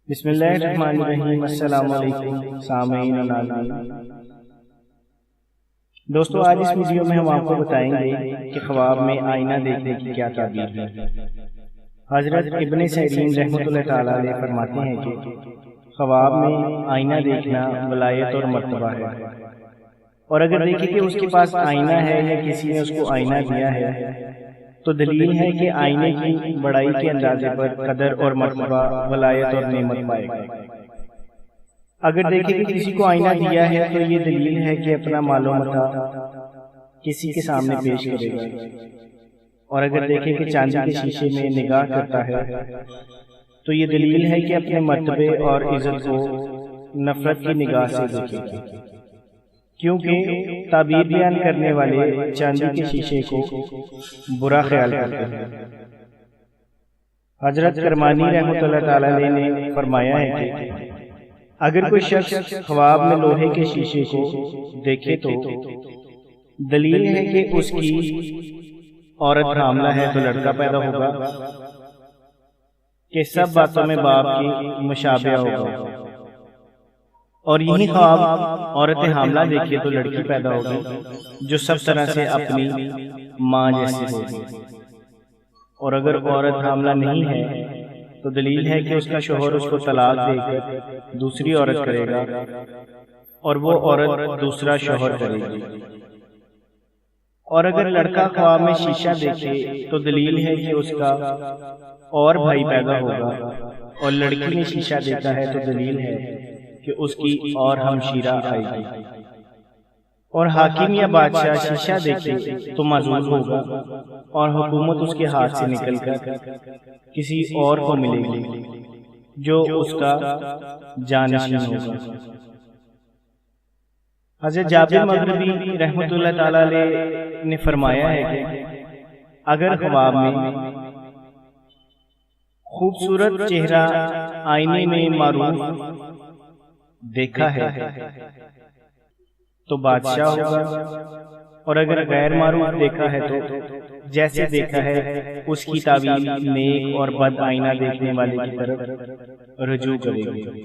بسم اللہ الرحمن الرحیم۔ السلام علیکم سامعین و ناظرین۔ دوستو، آج اس ویڈیو میں ہم آپ کو بتائیں گے کہ خواب میں آئینہ دیکھنے کی کیا تعبیر ہے۔ حضرت ابن سیرین رحمۃ اللہ تعالیٰ علیہ فرماتے ہیں کہ خواب میں آئینہ دیکھنا ولایت اور مرتبہ ہے، اور اگر دیکھیں کہ اس کے پاس آئینہ ہے یا کسی نے اس کو آئینہ دیا ہے تو دلیل ہے کہ آئینے کی بڑائی کے اندازے پر قدر اور مرتبہ، ولایت اور نعمت پائے گا۔ اگر دیکھیں کہ کسی کو آئینہ دیا ہے تو یہ دلیل ہے کہ اپنا مال و متاع کسی کے سامنے پیش کرے گا، اور اگر دیکھیں کہ چاندی کے شیشے میں نگاہ کرتا ہے تو یہ دلیل ہے کہ اپنے مرتبے اور عزت کو نفرت کی نگاہ سے دیکھے گا، کیونکہ تعبیر بیان کرنے والے چاندی کے شیشے کو برا خیال کرتے ہیں۔ حضرت کرمانی رحمۃ اللہ تعالیٰ علیہ نے فرمایا ہے کہ اگر کوئی شخص خواب میں لوہے کے شیشے کو دیکھے تو دلیل ہے کہ اس کی عورت حاملہ ہے تو لڑکا پیدا ہوگا، کہ سب باتوں میں باپ کی مشابہ ہوگا، اور یہی خواب عورت حاملہ دیکھے تو لڑکی پیدا ہوگی جو سب طرح سے اپنی ماں جیسی ہوگی، اور اگر عورت حاملہ نہیں ہے تو دلیل ہے کہ اس کا شوہر اس کو طلاق دے کر دوسری عورت کرے گا، اور وہ عورت دوسرا شوہر کرے گی۔ اور اگر لڑکا خواب میں شیشہ دیکھے تو دلیل ہے کہ اس کا اور بھائی پیدا ہوگا، اور لڑکی نے شیشہ دیکھا ہے تو دلیل ہے کہ اس کی اور ہمشیرہ آئے گی۔ اور حاکم یا بادشاہ شیشہ دیکھے تو معذور ہوگا، اور حکومت اس کے ہاتھ سے نکل کر کسی اور کو ملے گی جو اس کا جانشین ہوگا۔ حضرت جابر مغربی رحمۃ اللہ تعالیٰ علیہ نے فرمایا ہے کہ اگر خواب میں خوبصورت چہرہ آئینے میں معروف دیکھا ہے تو بادشاہ ہوگا، اور اگر غیر معروف دیکھا ہے تو جیسے دیکھا ہے اس کی تعبیر نیک اور بد آئینہ دیکھنے والے کی طرف رجوع کرے گی۔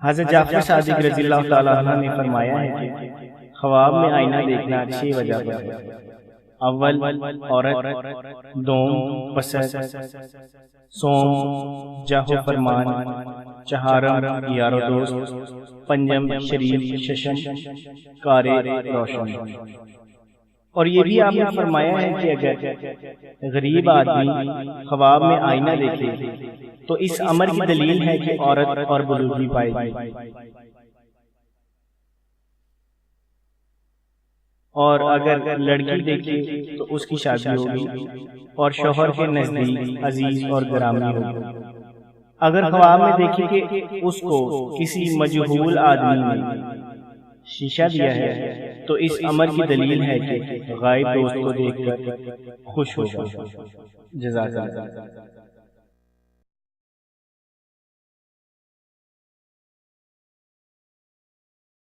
حضرت جعفر صادق رضی اللہ تعالیٰ عنہ نے فرمایا ہے کہ خواب میں آئینہ دیکھنا اچھی وجہ پر ہے۔ اول عورت، دوم پسر، سوم جاہو فرمان، چہارم یار و دوست، پنجم شریف، ششم کارے روشن۔ اور یہ بھی آپ نے فرمایا ہے کہ اگر غریب آدمی خواب میں آئینہ دیکھے تو اس امر کی دلیل ہے کہ عورت اور بلوغی پائے گی، اور اگر لڑکی دیکھے تو اس کی شادی ہوگی اور شوہر کے نزدیک عزیز اور گرامی ہوگی۔ اگر خواب میں دیکھے کہ اس کو کسی مجہول آدمی نے شیشہ دیا ہے تو اس امر کی دلیل ہے کہ غائب دوست کو دیکھ کر خوش ہوگا۔ جزاک اللہ۔